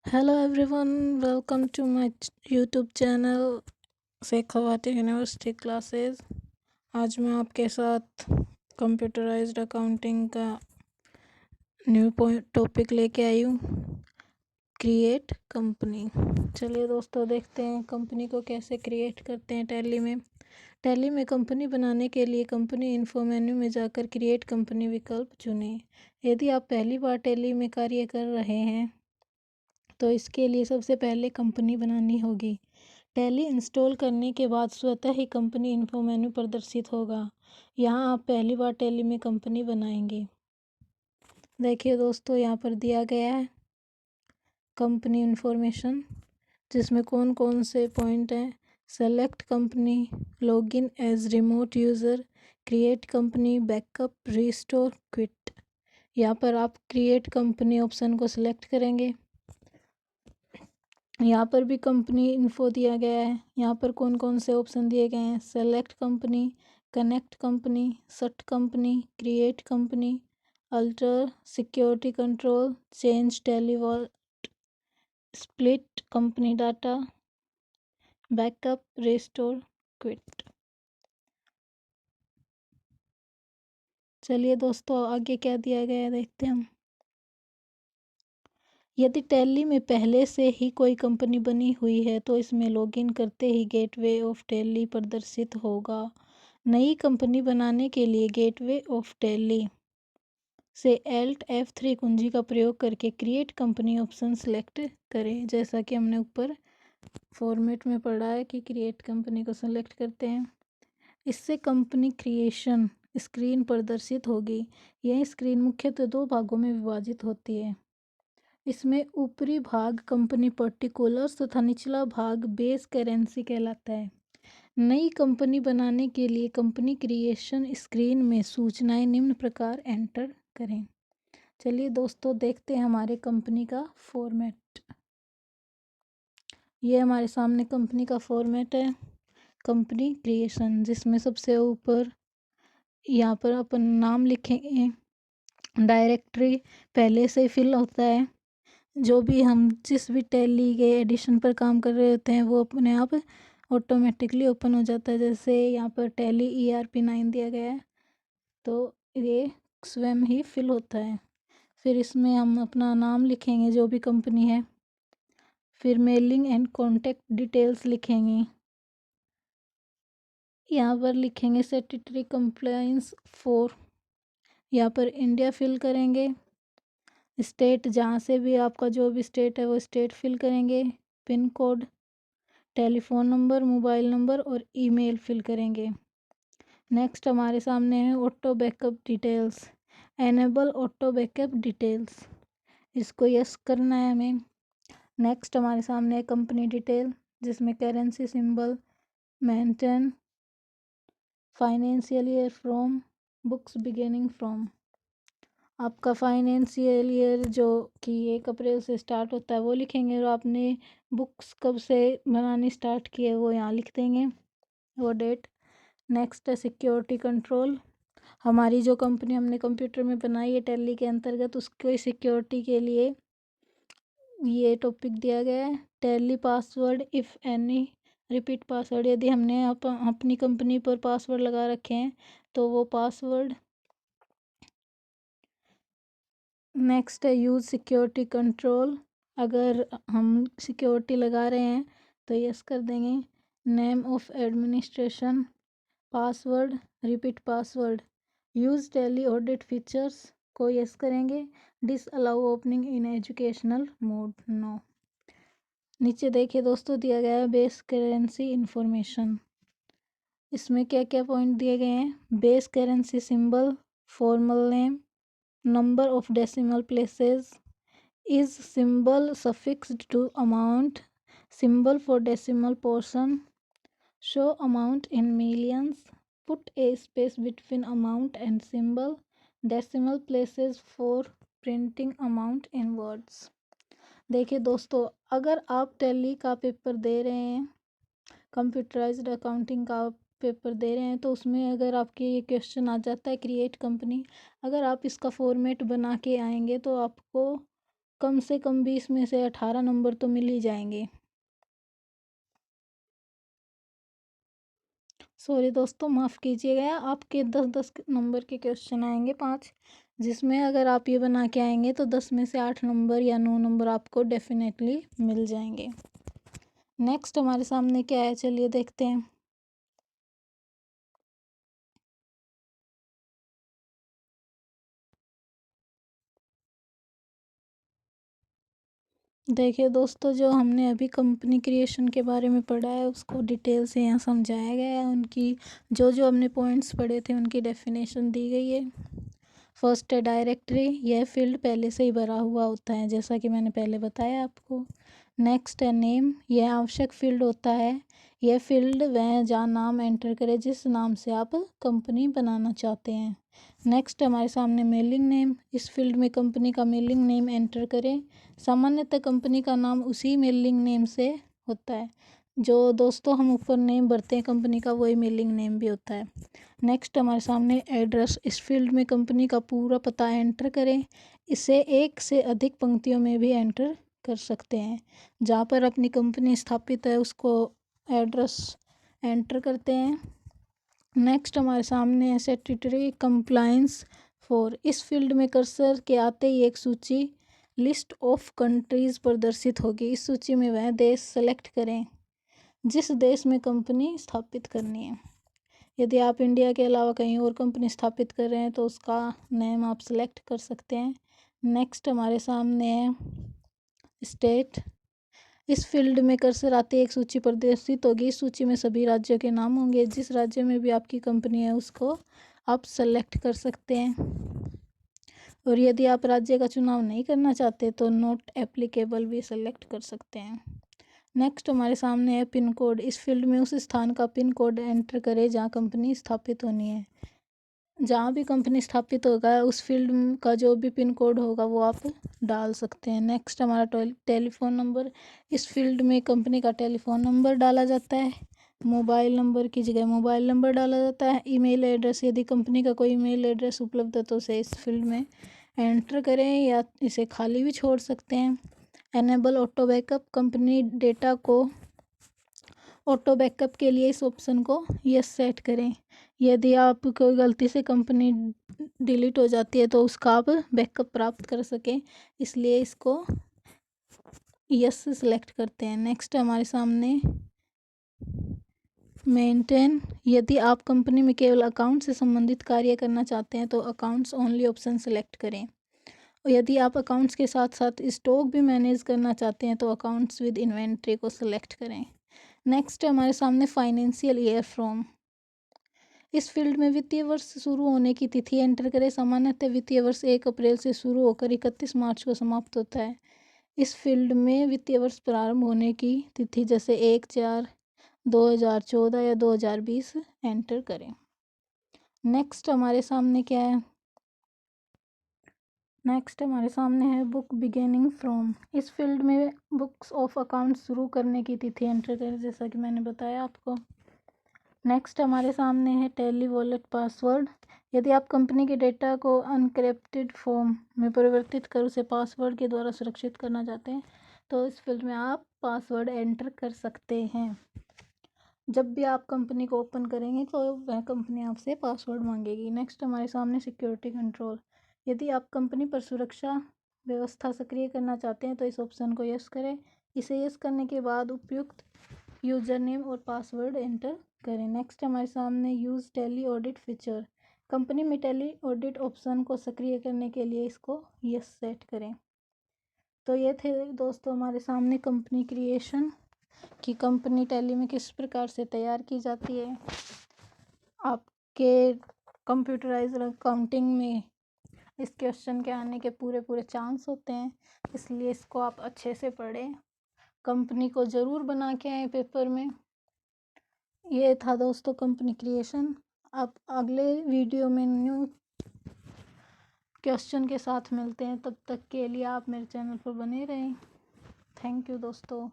Hello everyone, welcome to my YouTube channel Shekhawati university classes. आज मैं आपके साथ कंप्यूटराइज्ड अकाउंटिंग का न्यू टॉपिक लेके आई हूँ, क्रिएट कंपनी। चलिए दोस्तों, देखते हैं कंपनी को कैसे क्रिएट करते हैं। टैली में कंपनी बनाने के लिए कंपनी इन्फो मेन्यू में जाकर क्रिएट कंपनी विकल्प चुनें। यदि आप पहली बार टैली में कार्य कर रहे हैं तो इसके लिए सबसे पहले कंपनी बनानी होगी। टैली इंस्टॉल करने के बाद स्वतः ही कंपनी इन्फो मेन्यू प्रदर्शित होगा। यहाँ आप पहली बार टैली में कंपनी बनाएंगे। देखिए दोस्तों, यहाँ पर दिया गया है कंपनी इन्फॉर्मेशन, जिसमें कौन कौन से पॉइंट हैं। Select company, login as remote user, create company, backup, restore, quit. यहाँ पर आप क्रिएट कंपनी ऑप्शन को सिलेक्ट करेंगे। यहाँ पर भी कंपनी इन्फो दिया गया है। यहाँ पर कौन कौन से ऑप्शन दिए गए हैं। Select company, connect company, set company, create company, alter, security control, change TallyVault, split company data, backup, restore, quit. चलिए दोस्तों, आगे क्या दिया गया है देखते हैं हम। यदि टैली में पहले से ही कोई कंपनी बनी हुई है तो इसमें लॉगिन करते ही गेटवे ऑफ टैली प्रदर्शित होगा। नई कंपनी बनाने के लिए गेटवे ऑफ टैली से Alt F3 कुंजी का प्रयोग करके क्रिएट कंपनी ऑप्शन सेलेक्ट करें। जैसा कि हमने ऊपर फॉर्मेट में पढ़ा है कि क्रिएट कंपनी को सेलेक्ट करते हैं। इससे कंपनी क्रिएशन स्क्रीन प्रदर्शित होगी। यह स्क्रीन मुख्यतः दो भागों में विभाजित होती है। इसमें ऊपरी भाग कंपनी पर्टिकुलर्स तथा निचला भाग बेस करेंसी कहलाता है। नई कंपनी बनाने के लिए कंपनी क्रिएशन स्क्रीन में सूचनाएं निम्न प्रकार एंटर करें। चलिए दोस्तों, देखते हैं हमारे कंपनी का फॉर्मेट। ये हमारे सामने कंपनी का फॉर्मेट है, कंपनी क्रिएशन, जिसमें सबसे ऊपर यहाँ पर अपन नाम लिखेंगे। डायरेक्टरी पहले से ही फिल होता है। जो भी हम जिस भी टैली के एडिशन पर काम कर रहे होते हैं वो अपने आप ऑटोमेटिकली ओपन हो जाता है। जैसे यहाँ पर टैली ERP9 दिया गया है तो ये स्वयं ही फिल होता है। फिर इसमें हम अपना नाम लिखेंगे जो भी कंपनी है। फिर मेलिंग एंड कॉन्टैक्ट डिटेल्स लिखेंगे। यहाँ पर लिखेंगे स्टैट्यूटरी कंप्लायंस फॉर, यहाँ पर इंडिया फिल करेंगे। स्टेट, जहाँ से भी आपका जो भी स्टेट है वो स्टेट फिल करेंगे। Pin code, telephone number, mobile number और ईमेल फिल करेंगे। नेक्स्ट हमारे सामने है auto backup details, enable auto backup details, इसको यस करना है हमें। नेक्स्ट हमारे सामने है कंपनी डिटेल, जिसमें currency symbol, maintain, financial year from, books beginning from. आपका फाइनेंशियल ईयर जो कि 1 अप्रैल से स्टार्ट होता है वो लिखेंगे, और आपने बुक्स कब से बनानी स्टार्ट की है वो यहाँ लिख देंगे, वो डेट। नेक्स्ट है सिक्योरिटी कंट्रोल। हमारी जो कंपनी हमने कंप्यूटर में बनाई है टैली के अंतर्गत, उसके सिक्योरिटी के लिए ये टॉपिक दिया गया है। Tally password if any, repeat password, यदि हमने अपनी कंपनी पर पासवर्ड लगा रखे हैं तो वो पासवर्ड। नेक्स्ट है यूज़ सिक्योरिटी कंट्रोल, अगर हम सिक्योरिटी लगा रहे हैं तो यस कर देंगे। Name of administration, password, repeat password, use Tally audit features को यस करेंगे। Disallow opening in educational mode, no. नीचे देखिए दोस्तों, दिया गया है बेस करेंसी इंफॉर्मेशन। इसमें क्या क्या पॉइंट दिए गए हैं। Base currency symbol, formal name, number of decimal places, is symbol suffixed to amount, symbol for decimal portion, show amount in millions, put a space between amount and symbol, decimal places for printing amount in words। देखिए दोस्तों, अगर आप tally का paper दे रहे हैं, computerised accounting का paper दे रहे हैं, तो उसमें अगर आपके ये क्वेश्चन आ जाता है क्रिएट कंपनी, अगर आप इसका फॉर्मेट बना के आएंगे तो आपको कम से कम 20 में से 18 नंबर तो मिल ही जाएंगे। सॉरी दोस्तों, माफ़ कीजिएगा, आपके 10-10 नंबर के क्वेश्चन आएंगे 5, जिसमें अगर आप ये बना के आएंगे तो 10 में से 8 नंबर या 9 नंबर आपको डेफिनेटली मिल जाएंगे। नेक्स्ट हमारे सामने क्या है, चलिए देखते हैं। देखिए दोस्तों, जो हमने अभी कंपनी क्रिएशन के बारे में पढ़ा है उसको डिटेल से यहाँ समझाया गया है। उनकी जो जो हमने पॉइंट्स पढ़े थे उनकी डेफिनेशन दी गई है। फर्स्ट है डायरेक्टरी, यह फील्ड पहले से ही भरा हुआ होता है जैसा कि मैंने पहले बताया आपको। नेक्स्ट है नेम, यह आवश्यक फील्ड होता है। यह फील्ड वह जहाँ नाम एंटर करे जिस नाम से आप कंपनी बनाना चाहते हैं। नेक्स्ट हमारे सामने मेलिंग नेम, इस फील्ड में कंपनी का मेलिंग नेम एंटर करें। सामान्यतः कंपनी का नाम उसी मेलिंग नेम से होता है। जो दोस्तों हम ऊपर नेम भरते हैं कंपनी का, वही मेलिंग नेम भी होता है। नेक्स्ट हमारे सामने एड्रेस, इस फील्ड में कंपनी का पूरा पता एंटर करें। इसे एक से अधिक पंक्तियों में भी एंटर कर सकते हैं। जहाँ पर अपनी कंपनी स्थापित है उसको एड्रेस एंटर करते हैं। नेक्स्ट हमारे सामने है स्टैट्यूटरी कंप्लायंस फॉर, इस फील्ड में कर्सर के आते ही एक सूची लिस्ट ऑफ कंट्रीज प्रदर्शित होगी। इस सूची में वह देश सेलेक्ट करें जिस देश में कंपनी स्थापित करनी है। यदि आप इंडिया के अलावा कहीं और कंपनी स्थापित कर रहे हैं तो उसका नेम आप सेलेक्ट कर सकते हैं। नेक्स्ट हमारे सामने है स्टेट, इस फील्ड में कर्सर आते एक सूची प्रदर्शित होगी। इस सूची में सभी राज्यों के नाम होंगे। जिस राज्य में भी आपकी कंपनी है उसको आप सेलेक्ट कर सकते हैं। और यदि आप राज्य का चुनाव नहीं करना चाहते तो नॉट एप्लीकेबल भी सेलेक्ट कर सकते हैं। नेक्स्ट हमारे सामने है पिन कोड, इस फील्ड में उस स्थान का पिन कोड एंटर करें जहाँ कंपनी स्थापित होनी है। जहाँ भी कंपनी स्थापित होगा उस फील्ड का जो भी पिन कोड होगा वो आप डाल सकते हैं। नेक्स्ट हमारा टेलीफोन नंबर, इस फील्ड में कंपनी का टेलीफोन नंबर डाला जाता है। मोबाइल नंबर की जगह मोबाइल नंबर डाला जाता है। ईमेल एड्रेस, यदि कंपनी का कोई ईमेल एड्रेस उपलब्ध है तो उसे इस फील्ड में एंटर करें या इसे खाली भी छोड़ सकते हैं। Enable auto backup, company data को ऑटो बैकअप के लिए इस ऑप्शन को यस सेट करें। यदि आप कोई गलती से कंपनी डिलीट हो जाती है तो उसका आप बैकअप प्राप्त कर सकें, इसलिए इसको यस सेलेक्ट करते हैं। नेक्स्ट हमारे सामने मेंटेन, यदि आप कंपनी में केवल अकाउंट से संबंधित कार्य करना चाहते हैं तो अकाउंट्स ओनली ऑप्शन सेलेक्ट करें। और यदि आप अकाउंट्स के साथ साथ स्टॉक भी मैनेज करना चाहते हैं तो अकाउंट्स विद इन्वेंट्री को सिलेक्ट करें। नेक्स्ट हमारे सामने फाइनेंशियल ईयर फ्रॉम, इस फील्ड में वित्तीय वर्ष शुरू होने की तिथि एंटर करें। सामान्यतः वित्तीय वर्ष 1 अप्रैल से शुरू होकर 31 मार्च को समाप्त होता है। इस फील्ड में वित्तीय वर्ष प्रारंभ होने की तिथि जैसे 1/4/2014 या 2020 एंटर करें। नेक्स्ट हमारे सामने क्या है, नेक्स्ट हमारे सामने है बुक बिगेनिंग फ्रॉम, इस फील्ड में बुक्स ऑफ अकाउंट शुरू करने की तिथि एंटर करें जैसा कि मैंने बताया आपको। नेक्स्ट हमारे सामने है टैली वॉलेट पासवर्ड, यदि आप कंपनी के डेटा को अनक्रिप्टेड फॉर्म में परिवर्तित कर उसे पासवर्ड के द्वारा सुरक्षित करना चाहते हैं तो इस फील्ड में आप पासवर्ड एंटर कर सकते हैं। जब भी आप कंपनी को ओपन करेंगे तो वह कंपनी आपसे पासवर्ड मांगेगी। नेक्स्ट हमारे सामने सिक्योरिटी कंट्रोल, यदि आप कंपनी पर सुरक्षा व्यवस्था सक्रिय करना चाहते हैं तो इस ऑप्शन को यस करें। इसे यस करने के बाद उपयुक्त यूजर नेम और पासवर्ड एंटर करें। नेक्स्ट हमारे सामने use Tally audit feature, company में टैली ऑडिट ऑप्शन को सक्रिय करने के लिए इसको यस सेट करें। तो ये थे दोस्तों हमारे सामने कंपनी क्रिएशन की कंपनी टैली में किस प्रकार से तैयार की जाती है। आपके कंप्यूटराइज्ड अकाउंटिंग में इस क्वेश्चन के आने के पूरे चांस होते हैं, इसलिए इसको आप अच्छे से पढ़ें, कंपनी को ज़रूर बना के आए पेपर में। ये था दोस्तों कंपनी क्रिएशन। अब अगले वीडियो में न्यू क्वेश्चन के साथ मिलते हैं, तब तक के लिए आप मेरे चैनल पर बने रहें। थैंक यू दोस्तों।